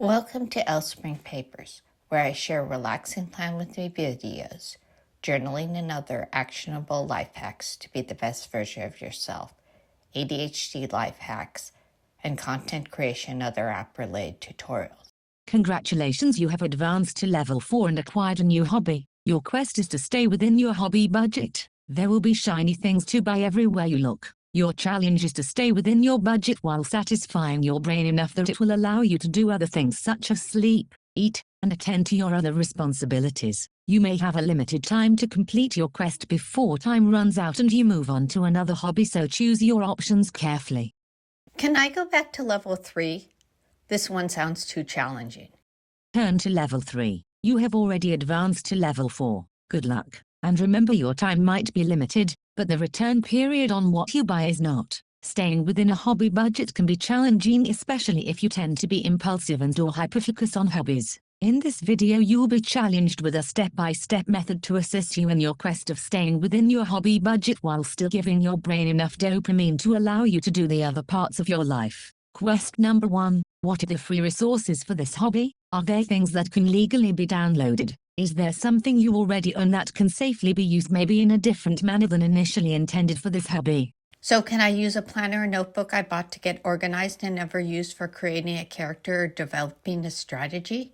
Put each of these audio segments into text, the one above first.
Welcome to Spring Papers, where I share a relaxing time with me videos, journaling and other actionable life hacks to be the best version of yourself, ADHD life hacks, and content creation and other app-related tutorials. Congratulations, you have advanced to level 4 and acquired a new hobby. Your quest is to stay within your hobby budget. There will be shiny things to buy everywhere you look. Your challenge is to stay within your budget while satisfying your brain enough that it will allow you to do other things such as sleep, eat, and attend to your other responsibilities. You may have a limited time to complete your quest before time runs out and you move on to another hobby, so choose your options carefully. Can I go back to level 3? This one sounds too challenging. Turn to level 3. You have already advanced to level 4. Good luck. And remember, your time might be limited, but the return period on what you buy is not. Staying within a hobby budget can be challenging, especially if you tend to be impulsive and/or hyperfocus on hobbies. In this video, you'll be challenged with a step-by-step method to assist you in your quest of staying within your hobby budget while still giving your brain enough dopamine to allow you to do the other parts of your life. Quest number 1. What are the free resources for this hobby? Are there things that can legally be downloaded? Is there something you already own that can safely be used, maybe in a different manner than initially intended for this hobby? So can I use a planner or notebook I bought to get organized and never used for creating a character or developing a strategy?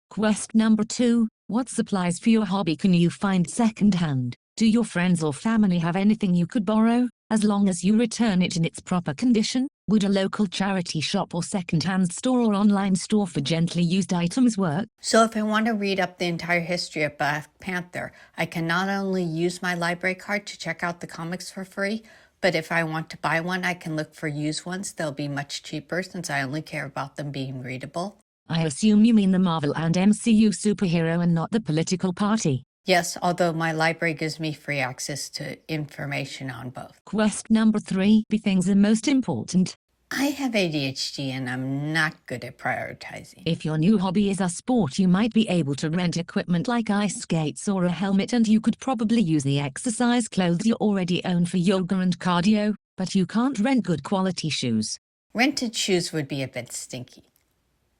Quest number 2. What supplies for your hobby can you find secondhand? Do your friends or family have anything you could borrow, as long as you return it in its proper condition? Would a local charity shop or secondhand store or online store for gently used items work? So if I want to read up the entire history of Black Panther, I can not only use my library card to check out the comics for free, but if I want to buy one, I can look for used ones. They'll be much cheaper since I only care about them being readable. I assume you mean the Marvel and MCU superhero and not the political party. Yes, although my library gives me free access to information on both. Quest number 3. Be things are most important. I have ADHD and I'm not good at prioritizing. If your new hobby is a sport, you might be able to rent equipment like ice skates or a helmet, and you could probably use the exercise clothes you already own for yoga and cardio, but you can't rent good quality shoes. Rented shoes would be a bit stinky.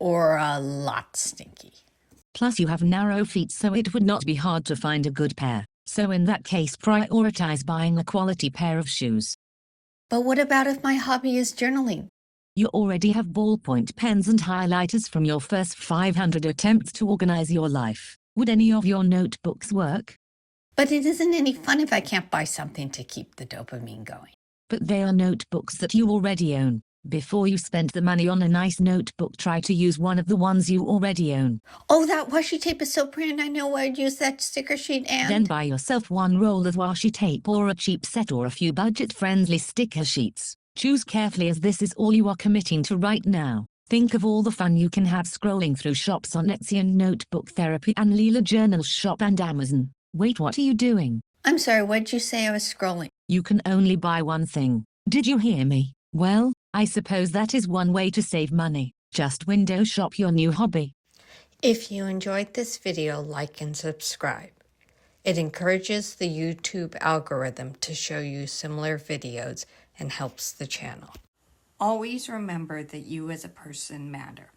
Or a lot stinky. Plus you have narrow feet, so it would not be hard to find a good pair. So in that case, prioritize buying a quality pair of shoes. But what about if my hobby is journaling? You already have ballpoint pens and highlighters from your first 500 attempts to organize your life. Would any of your notebooks work? But it isn't any fun if I can't buy something to keep the dopamine going. But they are notebooks that you already own. Before you spend the money on a nice notebook, try to use one of the ones you already own. Oh, that washi tape is so pretty, and I know I'd use that sticker sheet and... Then buy yourself one roll of washi tape or a cheap set or a few budget-friendly sticker sheets. Choose carefully, as this is all you are committing to right now. Think of all the fun you can have scrolling through shops on Etsy and Notebook Therapy and Leela Journal Shop and Amazon. Wait, what are you doing? I'm sorry, what did you say? I was scrolling. You can only buy one thing. Did you hear me? Well, I suppose that is one way to save money. Just window shop your new hobby. If you enjoyed this video, like and subscribe. It encourages the YouTube algorithm to show you similar videos and helps the channel. Always remember that you as a person matter.